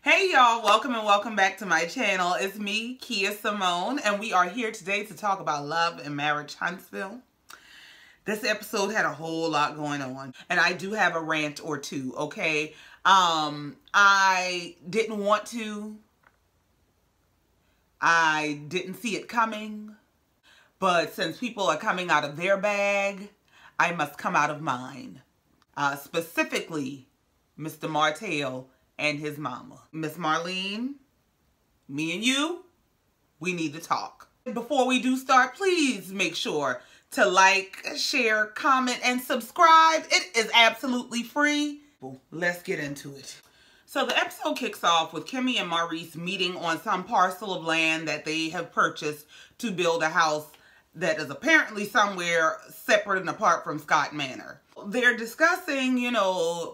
Hey y'all, welcome and welcome back to my channel. It's me, Kia Simone, and we are here today to talk about Love and Marriage Huntsville. This episode had a whole lot going on, and I do have a rant or two, okay? I didn't want to. I didn't see it coming, but since people are coming out of their bag, I must come out of mine. Specifically, Mr. Martel and his mama. Miss Marlene, me and you, we need to talk. Before we do start, please make sure to like, share, comment, and subscribe. It is absolutely free. Well, let's get into it. So the episode kicks off with Kimmi and Maurice meeting on some parcel of land that they have purchased to build a house that is apparently somewhere separate and apart from Scott Manor. They're discussing,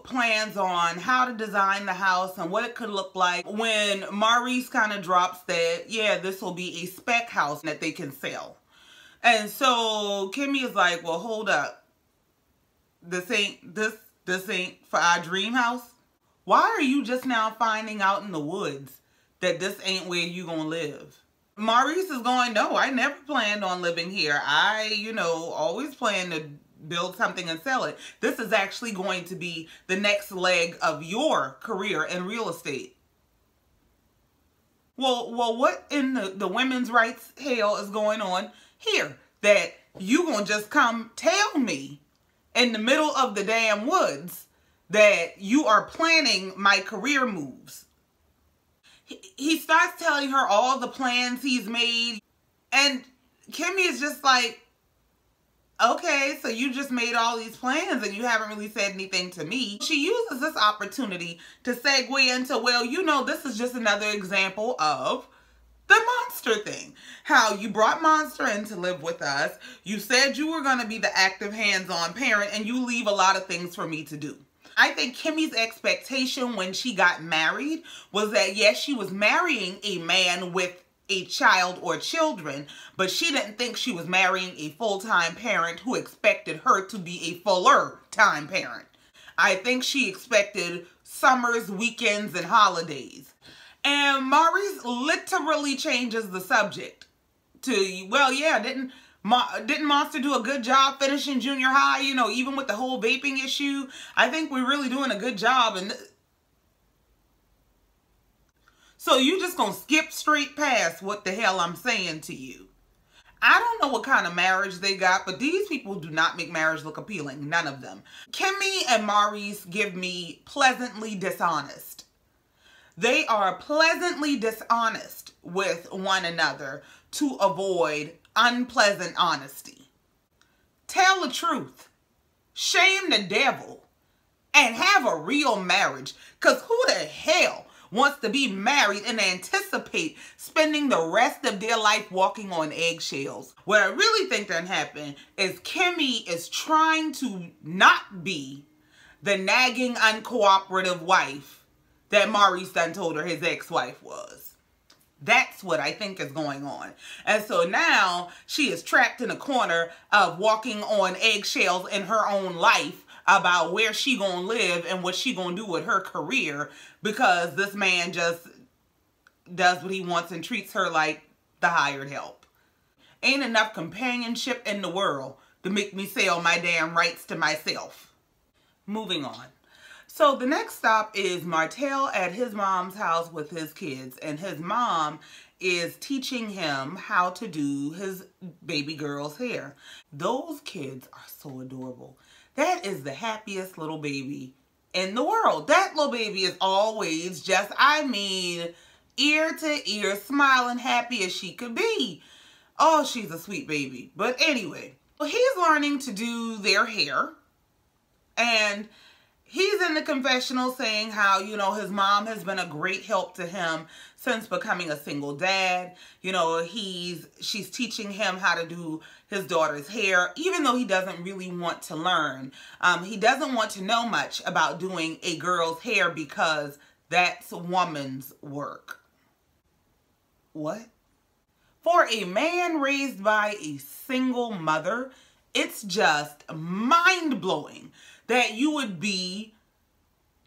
plans on how to design the house and what it could look like when Maurice kind of drops that, yeah, this will be a spec house that they can sell. And so Kimmi is like, well, hold up. This ain't for our dream house? Why are you just now finding out in the woods that this ain't where you gonna live? Maurice is going, no, I never planned on living here. I, always planned to build something and sell it. This is actually going to be the next leg of your career in real estate. Well, what in the women's rights hell is going on here that you gonna just come tell me in the middle of the damn woods that you are planning my career moves? He starts telling her all the plans he's made, and Kimmi is just like, okay, so you just made all these plans and you haven't really said anything to me. She uses this opportunity to segue into, well, this is just another example of the monster thing. How you brought Monster in to live with us. You said you were going to be the active hands-on parent, and you leave a lot of things for me to do. I think Kimmi's expectation when she got married was that, yes, she was marrying a man with a child or children, but she didn't think she was marrying a full-time parent who expected her to be a fuller-time parent. I think she expected summers, weekends, and holidays. And Maurice literally changes the subject to, well, yeah, didn't Monster do a good job finishing junior high? Even with the whole vaping issue, I think we're really doing a good job. And so you just gonna skip straight past what the hell I'm saying to you. I don't know what kind of marriage they got, but these people do not make marriage look appealing. None of them. Kimmi and Maurice give me pleasantly dishonest. They are pleasantly dishonest with one another to avoid unpleasant honesty. Tell the truth. Shame the devil. And have a real marriage. Because who the hell wants to be married and anticipate spending the rest of their life walking on eggshells? What I really think done happened is Kimmi is trying to not be the nagging, uncooperative wife that Maurice done told her his ex-wife was. That's what I think is going on. And so now she is trapped in a corner of walking on eggshells in her own life about where she gonna live and what she gonna do with her career, because this man just does what he wants and treats her like the hired help. Ain't enough companionship in the world to make me sell my damn rights to myself. Moving on. So the next stop is Martel at his mom's house with his kids, and his mom is teaching him how to do his baby girl's hair. Those kids are so adorable. That is the happiest little baby in the world. That little baby is always just, ear to ear, smiling, happy as she could be. Oh, she's a sweet baby. But anyway, well, he's learning to do their hair, and he's in the confessional saying how, his mom has been a great help to him since becoming a single dad. She's teaching him how to do his daughter's hair, even though he doesn't really want to learn. He doesn't want to know much about doing a girl's hair because that's a woman's work. What? For a man raised by a single mother, it's just mind-blowing that you would be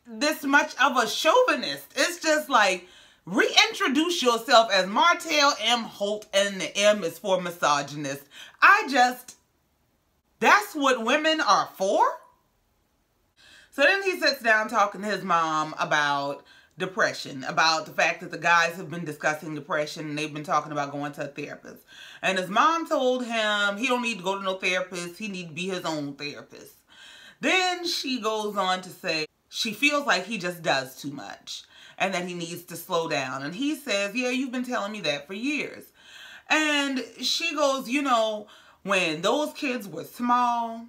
this much of a chauvinist. It's just like, reintroduce yourself as Martel M. Holt, and the M is for misogynist. That's what women are for? So then he sits down talking to his mom about depression, about the fact that the guys have been discussing depression and they've been talking about going to a therapist. And his mom told him he don't need to go to no therapist, he need to be his own therapist. Then she goes on to say she feels like he just does too much and that he needs to slow down. And he says, yeah, you've been telling me that for years. And she goes, you know, when those kids were small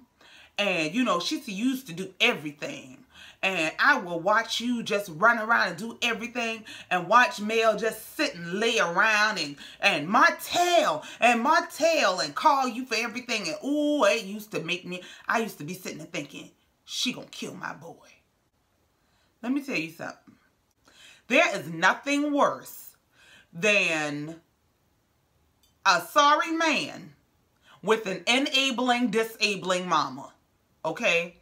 and, you know, she used to do everything. And I will watch you just run around and do everything and watch Mel just sit and lay around and Martel and call you for everything. And ooh, it used to make me, I used to be sitting there thinking, she gonna kill my boy. Let me tell you something. There is nothing worse than a sorry man with an enabling, disabling mama. Okay?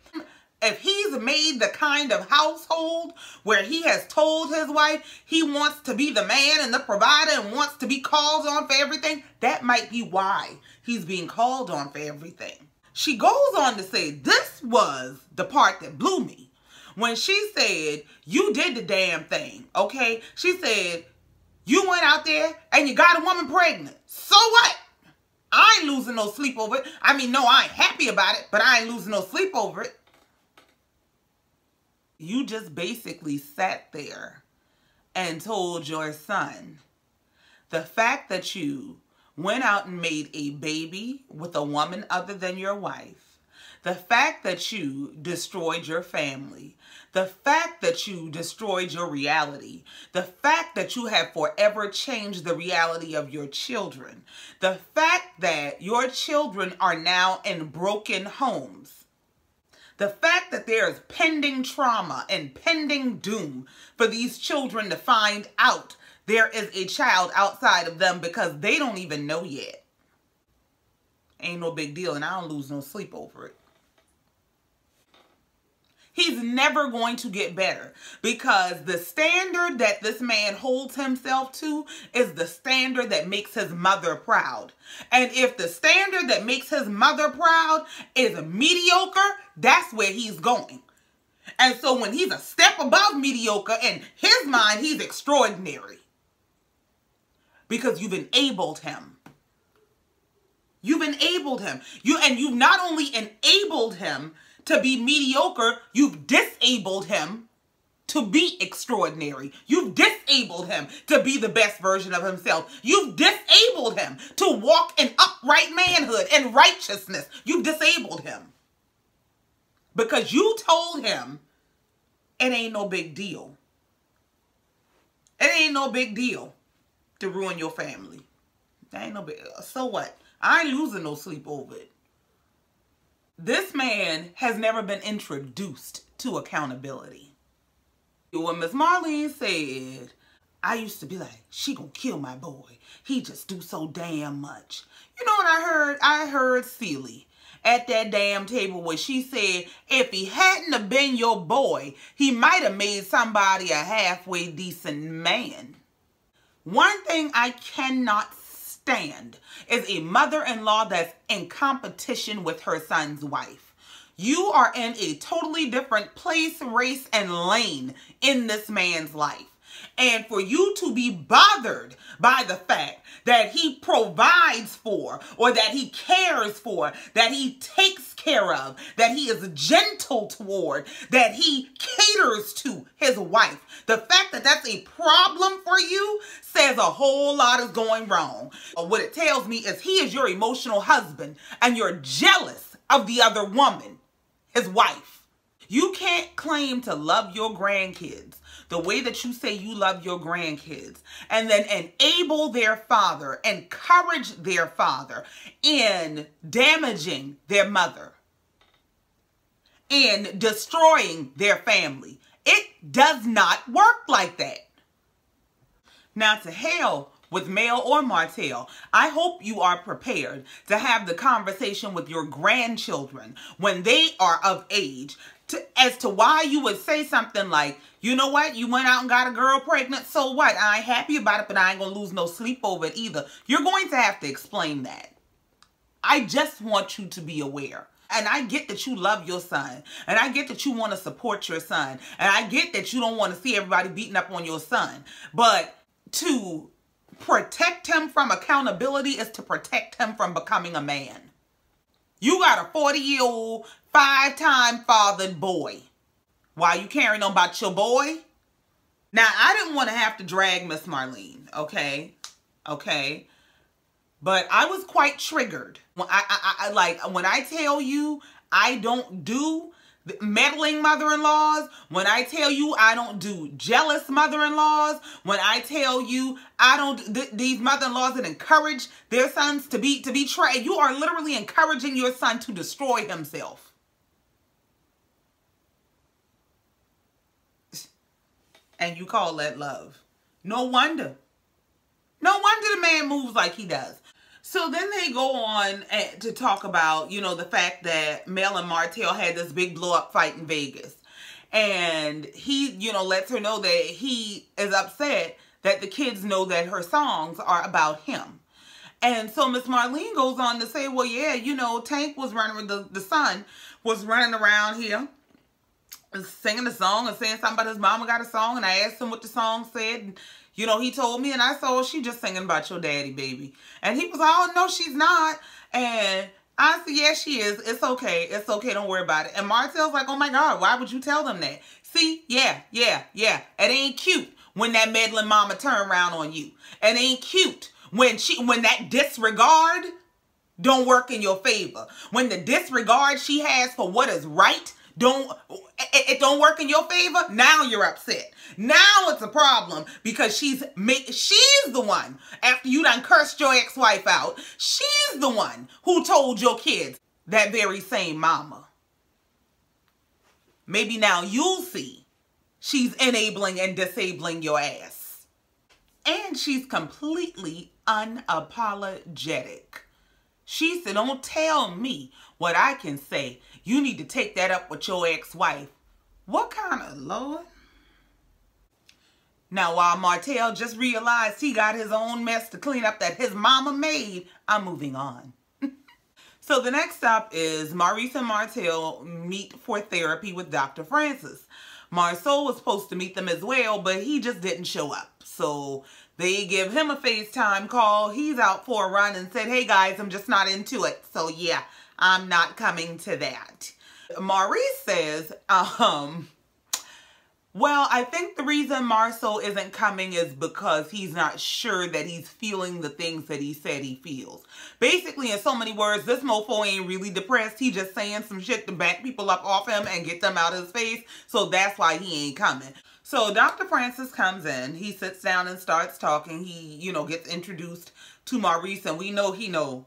If he's made the kind of household where he has told his wife he wants to be the man and the provider and wants to be called on for everything, that might be why he's being called on for everything. She goes on to say, this was the part that blew me. When she said, you did the damn thing, okay? She said, you went out there and you got a woman pregnant. So what? I ain't losing no sleep over it. I mean, no, I ain't happy about it, but I ain't losing no sleep over it. You just basically sat there and told your son the fact that you went out and made a baby with a woman other than your wife, the fact that you destroyed your family, the fact that you destroyed your reality, the fact that you have forever changed the reality of your children, the fact that your children are now in broken homes, the fact that there is pending trauma and pending doom for these children to find out there is a child outside of them because they don't even know yet. Ain't no big deal, and I don't lose no sleep over it. He's never going to get better because the standard that this man holds himself to is the standard that makes his mother proud. And if the standard that makes his mother proud is mediocre, that's where he's going. And so when he's a step above mediocre, in his mind, he's extraordinary. Because you've enabled him. You've enabled him. You've not only enabled him to be mediocre, you've disabled him to be extraordinary. You've disabled him to be the best version of himself. You've disabled him to walk in upright manhood and righteousness. You've disabled him. Because you told him it ain't no big deal. It ain't no big deal to ruin your family. That ain't no big deal. So what? I ain't losing no sleep over it. This man has never been introduced to accountability. When Ms. Marlene said, I used to be like, she gonna kill my boy. He just do so damn much. You know what I heard? I heard Celie at that damn table where she said, if he hadn't have been your boy, he might have made somebody a halfway decent man. One thing I cannot stand is a mother-in-law that's in competition with her son's wife. You are in a totally different place, race, and lane in this man's life. And for you to be bothered by the fact that he provides for, or that he cares for, that he takes care of, that he is gentle toward, that he caters to his wife, the fact that that's a problem for you says a whole lot is going wrong. What it tells me is he is your emotional husband and you're jealous of the other woman, his wife. You can't claim to love your grandkids the way that you say you love your grandkids and then enable their father, encourage their father in damaging their mother, in destroying their family. It does not work like that. Now, to hell with Mel or Martel, I hope you are prepared to have the conversation with your grandchildren when they are of age as to why you would say something like, you know what, you went out and got a girl pregnant, so what? I ain't happy about it, but I ain't gonna lose no sleep over it either. You're going to have to explain that. I just want you to be aware. And I get that you love your son. And I get that you want to support your son. And I get that you don't want to see everybody beating up on your son. But to protect him from accountability is to protect him from becoming a man. You got a 40-year-old, 5-time fathered boy. Why you caring about your boy? Now, I didn't want to have to drag Miss Marlene, okay? Okay? But I was quite triggered. When when I tell you I don't do meddling mother-in-laws, when I tell you I don't do jealous mother-in-laws, when I tell you I don't these mother-in-laws that encourage their sons to be betrayed, you are literally encouraging your son to destroy himself. And you call that love. No wonder. No wonder the man moves like he does. So then they go on to talk about, you know, the fact that Mel and Martel had this big blow-up fight in Vegas. And he, you know, lets her know that he is upset that the kids know that her songs are about him. And so Miss Marlene goes on to say, well, yeah, you know, Tank was running, the son was running around here singing the song and saying something about his mama got a song. And I asked him what the song said. And, you know, he told me, and I said, oh, she just singing about your daddy, baby. And he was like, oh, no, she's not. And I said, yeah, she is. It's okay. It's okay. Don't worry about it. And Marcel's like, oh, my God, why would you tell them that? See? Yeah. It ain't cute when that meddling mama turn around on you. It ain't cute when that disregard don't work in your favor. When the disregard she has for what is right it don't work in your favor. Now you're upset. Now it's a problem because she's the one, after you done cursed your ex-wife out, she's the one who told your kids that very same mama. Maybe now you'll see she's enabling and disabling your ass. And she's completely unapologetic. She said, don't tell me what I can say. You need to take that up with your ex-wife. What kind of Lord? Now, while Martel just realized he got his own mess to clean up that his mama made, I'm moving on. So the next stop is Maurice and Martel meet for therapy with Dr. Francis. Marcel was supposed to meet them as well, but he just didn't show up. So they give him a FaceTime call. He's out for a run and said, hey guys, I'm just not into it. So yeah, I'm not coming to that. Maurice says, well, I think the reason Marcel isn't coming is because he's not sure that he's feeling the things that he said he feels. Basically, in so many words, this mofo ain't really depressed. He just saying some shit to back people up off him and get them out of his face. So that's why he ain't coming. So Dr. Francis comes in. He sits down and starts talking. He, you know, gets introduced to Maurice, and we know he know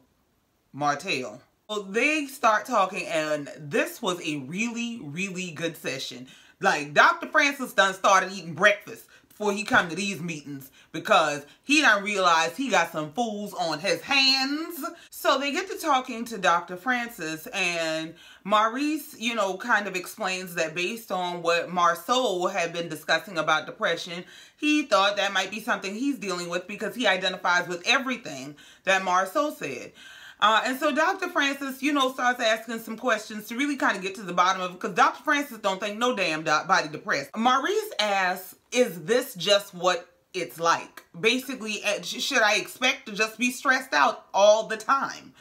Martel. So they start talking, and this was a really, really good session. Like, Dr. Francis done started eating breakfast before he come to these meetings because he done realized he got some fools on his hands. So they get to talking to Dr. Francis, and Maurice, you know, kind of explains that based on what Marcel had been discussing about depression, he thought that might be something he's dealing with because he identifies with everything that Marcel said. And so Dr. Francis, you know, starts asking some questions to really kind of get to the bottom of it, because Dr. Francis don't think no damn body depressed. Maurice asks, is this just what it's like? Basically, should I expect to just be stressed out all the time?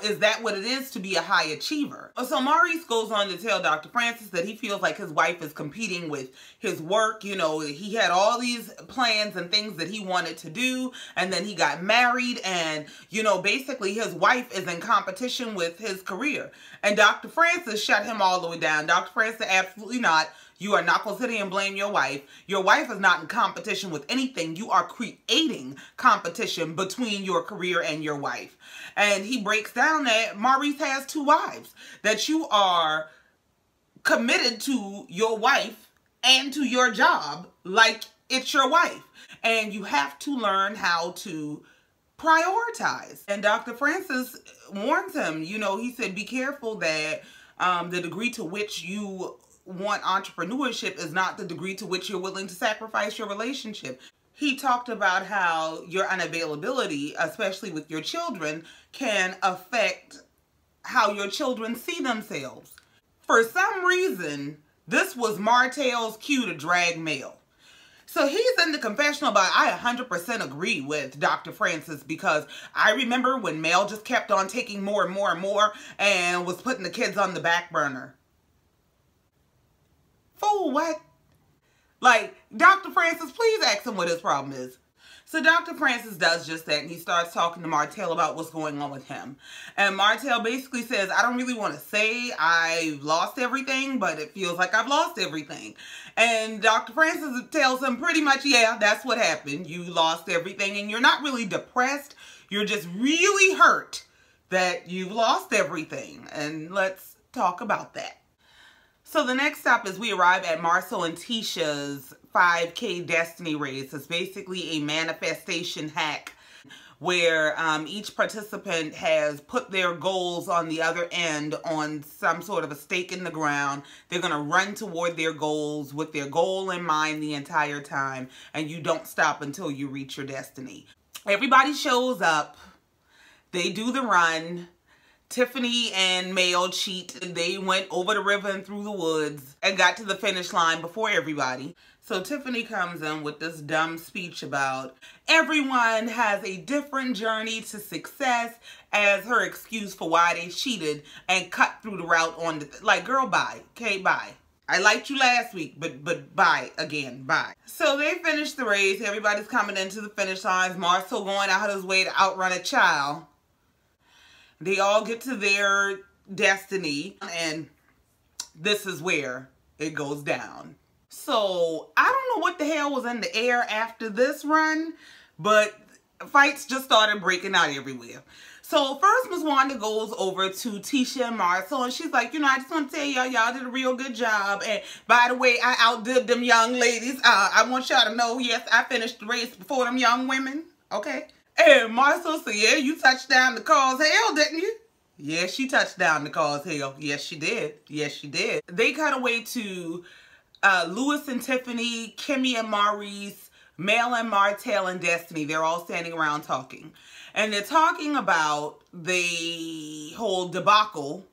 Is that what it is to be a high achiever? So Maurice goes on to tell Dr. Francis that he feels like his wife is competing with his work. You know, he had all these plans and things that he wanted to do, and then he got married, and, you know, basically his wife is in competition with his career. And Dr. Francis shut him all the way down. Dr. Francis, absolutely not. You are not going to sit here and blame your wife. Your wife is not in competition with anything. You are creating competition between your career and your wife. And he breaks down that Maurice has 2 wives. That you are committed to your wife and to your job like it's your wife. And you have to learn how to prioritize. And Dr. Francis warns him, you know, he said, be careful that the degree to which you want entrepreneurship is not the degree to which you're willing to sacrifice your relationship. He talked about how your unavailability, especially with your children, can affect how your children see themselves. For some reason, this was Martel's cue to drag Mel. So he's in the confessional, but I 100% agree with Dr. Francis, because I remember when Mel just kept on taking more and more and more and was putting the kids on the back burner. Fool, what? Like, Dr. Francis, please ask him what his problem is. So Dr. Francis does just that, and he starts talking to Martel about what's going on with him. And Martel basically says, I don't really want to say I've lost everything, but it feels like I've lost everything. And Dr. Francis tells him pretty much, yeah, that's what happened. You lost everything, and you're not really depressed. You're just really hurt that you've lost everything. And let's talk about that. So the next stop is we arrive at Marcel and Tisha's 5K Destiny race. It's basically a manifestation hack where each participant has put their goals on the other end on some sort of a stake in the ground. They're going to run toward their goals with their goal in mind the entire time, and you don't stop until you reach your destiny. Everybody shows up. They do the run. Tiffany and Mel cheat. They went over the river and through the woods and got to the finish line before everybody. So Tiffany comes in with this dumb speech about everyone has a different journey to success as her excuse for why they cheated and cut through the route on the, like, girl, bye. Okay, bye. I liked you last week, but bye again, bye. So they finished the race. Everybody's coming into the finish lines. Marcel going out his way to outrun a child. They all get to their destiny, and this is where it goes down. So I don't know what the hell was in the air after this run, but fights just started breaking out everywhere. So first, Ms. Wanda goes over to Tisha and Marcel, and she's like, you know, I just want to tell y'all, y'all did a real good job. And by the way, I outdid them young ladies. I want y'all to know, yes, I finished the race before them young women, okay? And Marcel said, yeah, you touched down the cause hell, didn't you? Yes, she touched down the cause hell. Yes, she did. Yes, she did. They cut away to Louis and Tiffany, Kimmi and Maurice, Mel and Martel and Destiny. They're all standing around talking. And they're talking about the whole debacle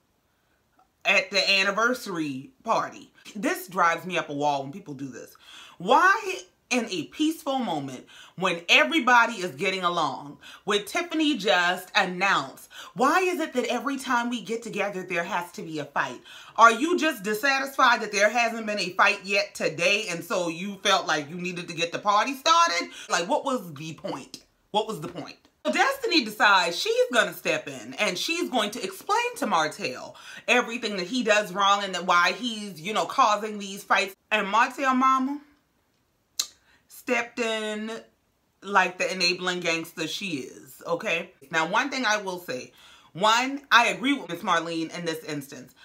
at the anniversary party. This drives me up a wall when people do this. Why, in a peaceful moment when everybody is getting along, would Tiffany just announce, why is it that every time we get together there has to be a fight? Are you just dissatisfied that there hasn't been a fight yet today, and so you felt like you needed to get the party started? Like, what was the point? What was the point? So Destiny decides she's going to step in and she's going to explain to Martel everything that he does wrong and that why he's, you know, causing these fights. And Martel mama stepped in like the enabling gangster she is, okay? Now, one thing I will say. One, I agree with Miss Marlene in this instance.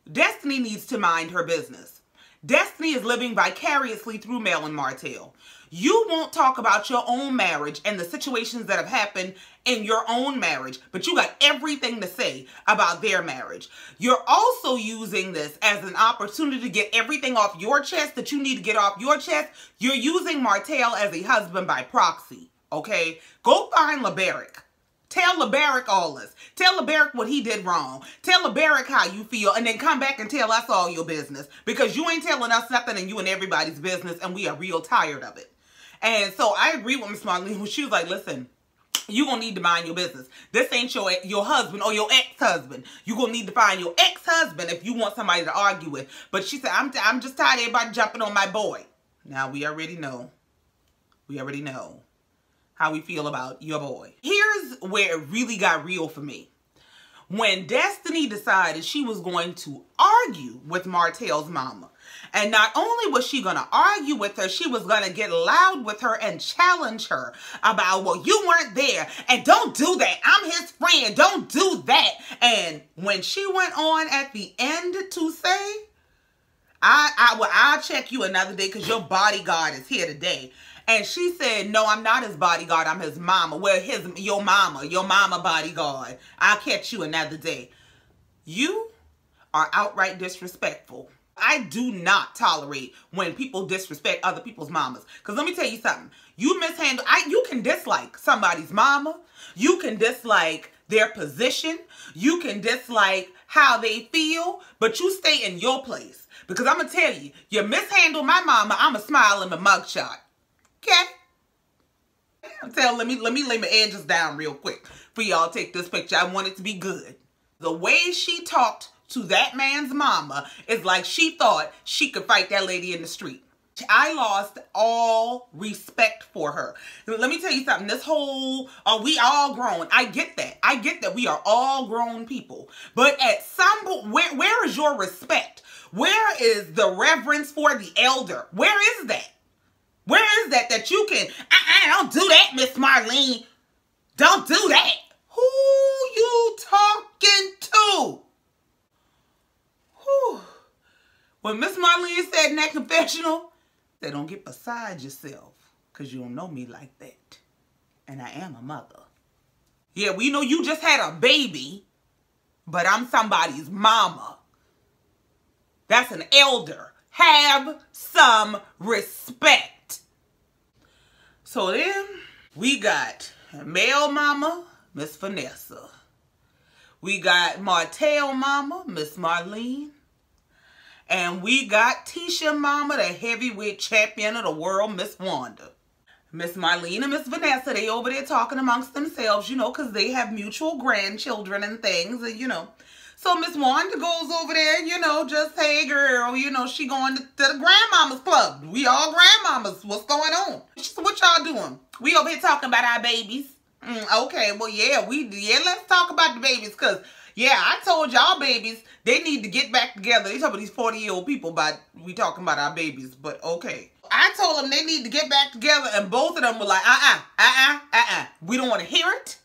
Destiny needs to mind her business. Destiny is living vicariously through Mel and Martel. You won't talk about your own marriage and the situations that have happened in your own marriage, but you got everything to say about their marriage. You're also using this as an opportunity to get everything off your chest that you need to get off your chest. You're using Martel as a husband by proxy, okay? Go find LeBaric. Tell LeBaric all this. Tell LeBaric what he did wrong. Tell LeBaric how you feel, and then come back and tell us all your business, because you ain't telling us nothing and you and everybody's business, and we are real tired of it. And so I agree with Ms. Marlene when she was like, listen, you're going to need to mind your business. This ain't your husband or your ex-husband. You're going to need to find your ex-husband if you want somebody to argue with. But she said, I'm just tired of everybody jumping on my boy. Now, we already know. We already know how we feel about your boy. Here's where it really got real for me. When Destiny decided she was going to argue with Martel's mama. And not only was she going to argue with her, she was going to get loud with her and challenge her about, well, you weren't there. And don't do that. I'm his friend. Don't do that. And when she went on at the end to say, I'll check you another day because your bodyguard is here today. And she said, no, I'm not his bodyguard. I'm his mama. Well, your mama bodyguard. I'll catch you another day. You are outright disrespectful. I do not tolerate when people disrespect other people's mamas. Because let me tell you something. You mishandle, you can dislike somebody's mama. You can dislike their position. You can dislike how they feel. But you stay in your place. Because I'm going to tell you, you mishandle my mama, I'm going to smile in my mugshot. Okay? Let me lay my edges down real quick for y'all take this picture. I want it to be good. The way she talked to that man's mama is like she thought she could fight that lady in the street. I lost all respect for her. Let me tell you something. This whole, we all grown. I get that. I get that we are all grown people. But at some point, where is your respect? Where is the reverence for the elder? Where is that? Where is that you can, don't do that, Miss Marlene. Don't do that. Who you talking to? Whew. When Miss Marlene said in that confessional, they don't get beside yourself because you don't know me like that. And I am a mother. Yeah, we know you just had a baby, but I'm somebody's mama. That's an elder. Have some respect. So then we got male mama, Ms Vanessa. We got Martel mama, Ms Marlene. And we got Tisha mama, the heavyweight champion of the world, Ms Wanda. Ms Marlene and Ms Vanessa, they over there talking amongst themselves, you know, because they have mutual grandchildren and things, and you know. So Ms Wanda goes over there, you know, just, hey girl, you know, she going to the grandmama's club. We all grandmamas. What's going on? She said, what y'all doing? We over here talking about our babies. Okay, well, yeah, let's talk about the babies, because, yeah, I told y'all babies, they need to get back together. They talking about these 40-year-old people, but we talking about our babies, but okay. I told them they need to get back together, and both of them were like, we don't want to hear it.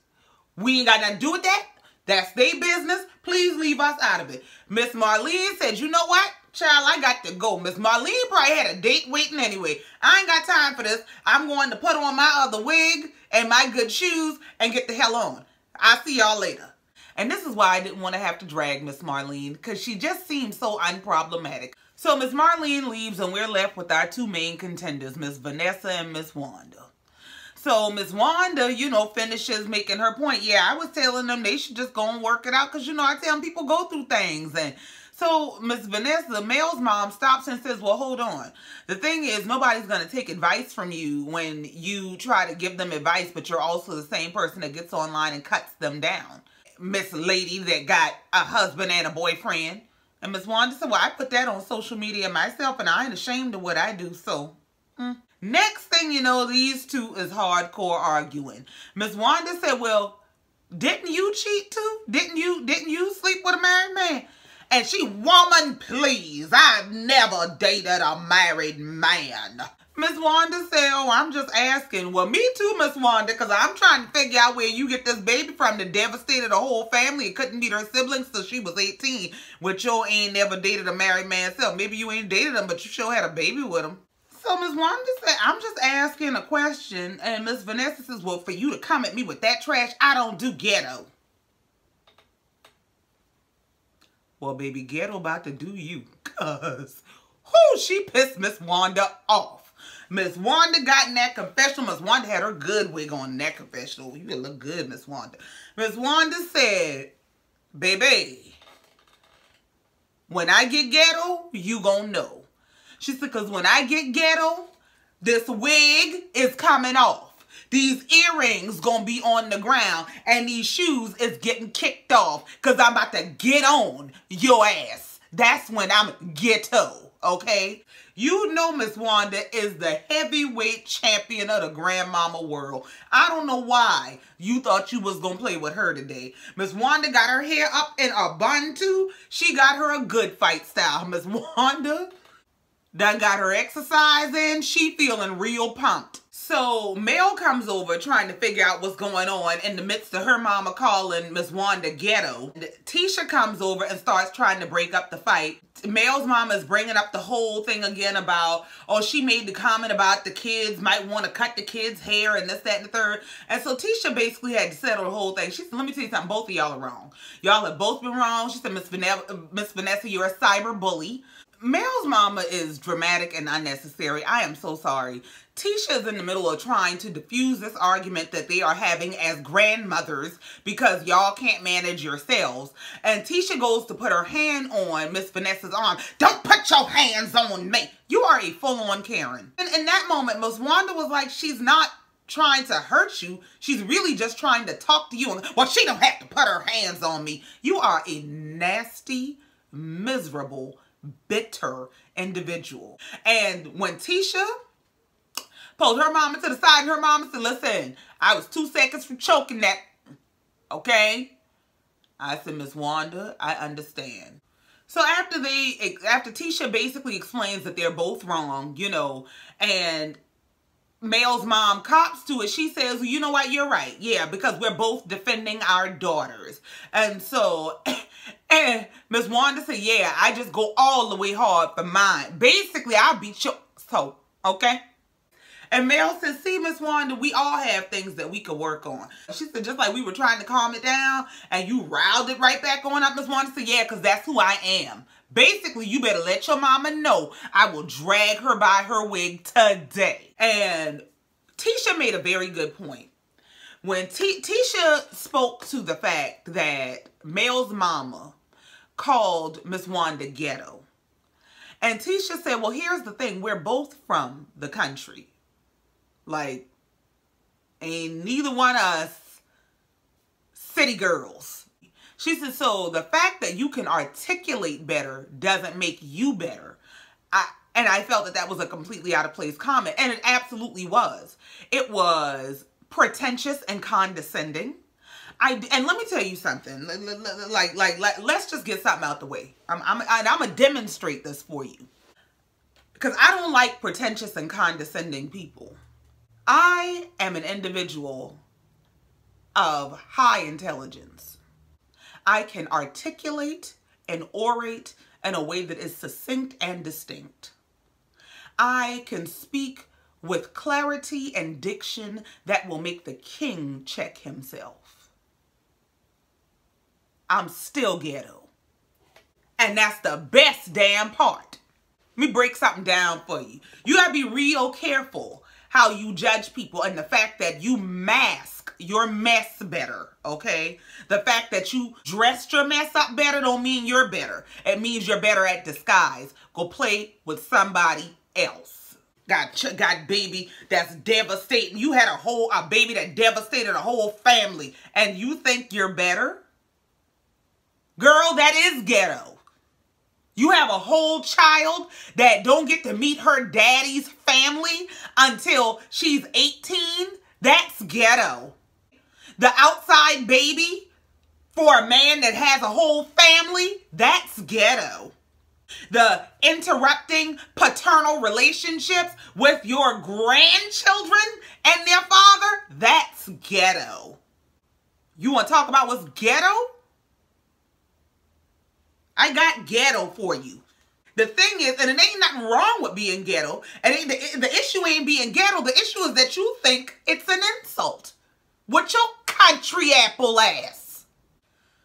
We ain't got nothing to do with that. That's their business. Please leave us out of it. Miss Marlene said, you know what? Child, I got to go. Miss Marlene probably had a date waiting anyway. I ain't got time for this. I'm going to put on my other wig and my good shoes and get the hell on. I'll see y'all later. And this is why I didn't want to have to drag Miss Marlene, because she just seemed so unproblematic. So Miss Marlene leaves and we're left with our two main contenders, Ms Vanessa and Ms Wanda. So Ms Wanda, you know, finishes making her point. Yeah, I was telling them they should just go and work it out because, you know, I tell them people go through things. And so Ms Vanessa, Mel's mom, stops and says, well, hold on. The thing is, nobody's going to take advice from you when you try to give them advice, but you're also the same person that gets online and cuts them down. Miss Lady that got a husband and a boyfriend. And Ms Wanda said, well, I put that on social media myself and I ain't ashamed of what I do, so... Next thing you know, these two is hardcore arguing. Ms Wanda said, well, didn't you cheat too? Didn't you sleep with a married man? And she, woman, please, I've never dated a married man. Ms Wanda said, oh, I'm just asking. Well, me too, Ms Wanda, because I'm trying to figure out where you get this baby from that devastated a whole family and couldn't meet her siblings till she was 18, which you ain't never dated a married man self. Maybe you ain't dated him, but you sure had a baby with him. So Ms Wanda said, I'm just asking a question. And Ms Vanessa says, well, for you to come at me with that trash, I don't do ghetto. Well, baby, ghetto about to do you. Because, she pissed Ms Wanda off. Ms Wanda got in that confessional. Ms Wanda had her good wig on in that confessional. You look good, Ms Wanda. Ms Wanda said, baby, when I get ghetto, you gonna know. She said, because when I get ghetto, this wig is coming off. These earrings gonna be on the ground and these shoes is getting kicked off because I'm about to get on your ass. That's when I'm ghetto, okay? You know Miss Wanda is the heavyweight champion of the grandmama world. I don't know why you thought you was going to play with her today. Miss Wanda got her hair up in a bun too. She got her a good fight style. Miss Wanda done got her exercise in. She feeling real pumped. So Mel comes over trying to figure out what's going on in the midst of her mama calling Miss Wanda ghetto. Tisha comes over and starts trying to break up the fight. Mel's mama is bringing up the whole thing again about, oh, she made the comment about the kids might want to cut the kids' hair and this, that, and the third. And so Tisha basically had to settle the whole thing. She said, let me tell you something, both of y'all are wrong. Y'all have both been wrong. She said, Miss Vanessa, you're a cyber bully. Mel's mama is dramatic and unnecessary. I am so sorry. Tisha is in the middle of trying to diffuse this argument that they are having as grandmothers because y'all can't manage yourselves. And Tisha goes to put her hand on Ms Vanessa's arm. Don't put your hands on me. You are a full-on Karen. And in that moment, Ms Wanda was like, she's not trying to hurt you. She's really just trying to talk to you. Well, she don't have to put her hands on me. You are a nasty, miserable, bitter individual. And when Tisha pulled her mama to the side and her mama said, listen, I was 2 seconds from choking that, okay? I said, Ms Wanda, I understand. So after Tisha basically explains that they're both wrong, you know, and Mel's mom cops to it, she says, well, you know what, you're right. Yeah, because we're both defending our daughters. And so, and Ms Wanda said, yeah, I just go all the way hard for mine. Basically, I'll beat your so, okay? And Mel said, see, Ms Wanda, we all have things that we could work on. She said, just like we were trying to calm it down and you riled it right back on up. Ms Wanda said, yeah, because that's who I am. Basically, you better let your mama know I will drag her by her wig today. And Tisha made a very good point. When Tisha spoke to the fact that Mel's mama called Ms Wanda ghetto. And Tisha said, well, here's the thing. We're both from the country. Like, ain't neither one of us city girls. She said, so the fact that you can articulate better doesn't make you better. And I felt that that was a completely out of place comment. And it absolutely was. It was pretentious and condescending. And let me tell you something. Let's just get something out the way. I'm going to demonstrate this for you. Because I don't like pretentious and condescending people. I am an individual of high intelligence. I can articulate and orate in a way that is succinct and distinct. I can speak with clarity and diction that will make the king check himself. I'm still ghetto. And that's the best damn part. Let me break something down for you. You gotta be real careful how you judge people and the fact that you mask your mess better, okay? The fact that you dressed your mess up better don't mean you're better. It means you're better at disguise. Go play with somebody else. Got baby that's devastating. You had a baby that devastated a whole family and you think you're better? Girl, that is ghetto. You have a whole child that don't get to meet her daddy's family until she's 18? That's ghetto. The outside baby for a man that has a whole family? That's ghetto. The interrupting paternal relationships with your grandchildren and their father? That's ghetto. You want to talk about what's ghetto? I got ghetto for you. The thing is, and it ain't nothing wrong with being ghetto. And the issue ain't being ghetto. The issue is that you think it's an insult. With your country apple ass.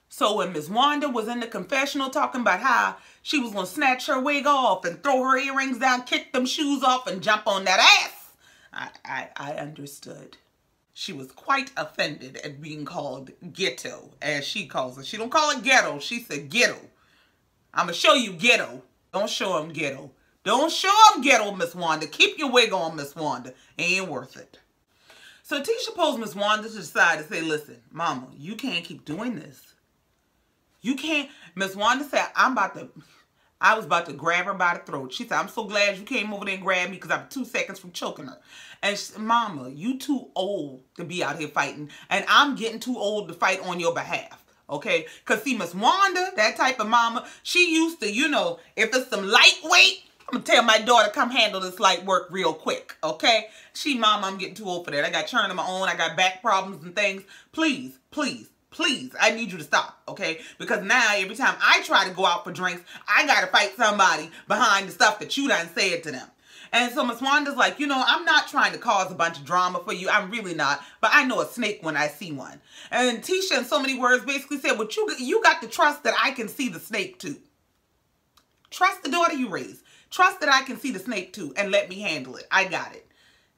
So when Ms Wanda was in the confessional talking about how she was going to snatch her wig off and throw her earrings down, kick them shoes off and jump on that ass, I understood. She was quite offended at being called ghetto, as she calls it. She don't call it ghetto. She said ghetto. I'm going to show you ghetto. Don't show him ghetto. Don't show him ghetto, Ms Wanda. Keep your wig on, Ms Wanda. Ain't worth it. So Tisha pulls Ms Wanda to the side and say, listen, mama, you can't keep doing this. You can't. Ms Wanda said, I was about to grab her by the throat. She said, I'm so glad you came over there and grabbed me because I'm 2 seconds from choking her. And she said, mama, you too old to be out here fighting. And I'm getting too old to fight on your behalf. Okay? Because see, Ms Wanda, that type of mama, she used to, you know, if it's some lightweight, I'm going to tell my daughter, come handle this light work real quick. Okay? Mama, I'm getting too old for that. I got churn on my own. I got back problems and things. Please, please. Please, I need you to stop, okay? Because now every time I try to go out for drinks, I got to fight somebody behind the stuff that you done said to them. And so Ms Wanda's like, you know, I'm not trying to cause a bunch of drama for you. I'm really not. But I know a snake when I see one. And Tisha, in so many words, basically said, well, you got to trust that I can see the snake too. Trust the daughter you raised. Trust that I can see the snake too and let me handle it. I got it.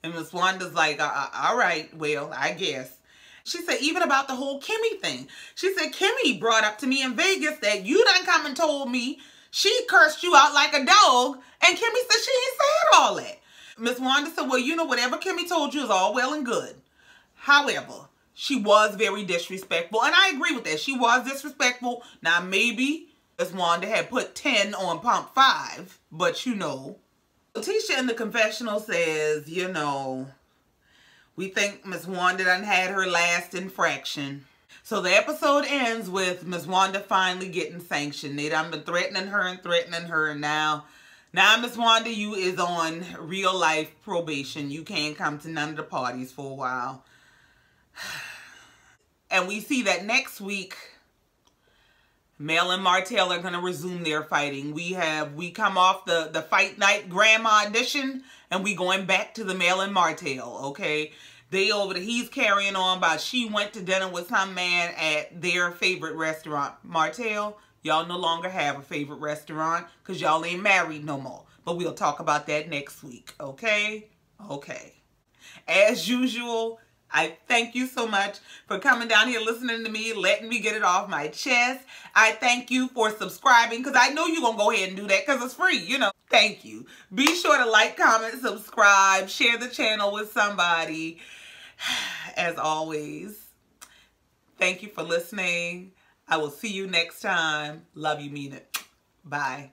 And Miss Wanda's like, all right, well, I guess. She said, even about the whole Kimmi thing. She said, Kimmi brought up to me in Vegas that you done come and told me she cursed you out like a dog. And Kimmi said she ain't said all that. Miss Wanda said, well, you know, whatever Kimmi told you is all well and good. However, she was very disrespectful. And I agree with that. She was disrespectful. Now, maybe Miss Wanda had put 10 on pump 5. But, you know. Tisha in the confessional says, you know, we think Miss Wanda done had her last infraction. So the episode ends with Miss Wanda finally getting sanctioned. They done been threatening her. And now Miss Wanda, you is on real life probation. You can't come to none of the parties for a while. And we see that next week, Mel and Martel are going to resume their fighting. We come off the fight night grandma edition, and we going back to the Mel and Martel, okay? They over there, he's carrying on about she went to dinner with some man at their favorite restaurant. Martel, y'all no longer have a favorite restaurant because y'all ain't married no more. But we'll talk about that next week, okay? Okay. As usual, I thank you so much for coming down here, listening to me, letting me get it off my chest. I thank you for subscribing because I know you're going to go ahead and do that because it's free, you know. Thank you. Be sure to like, comment, subscribe, share the channel with somebody. As always, thank you for listening. I will see you next time. Love you, mean it. Bye.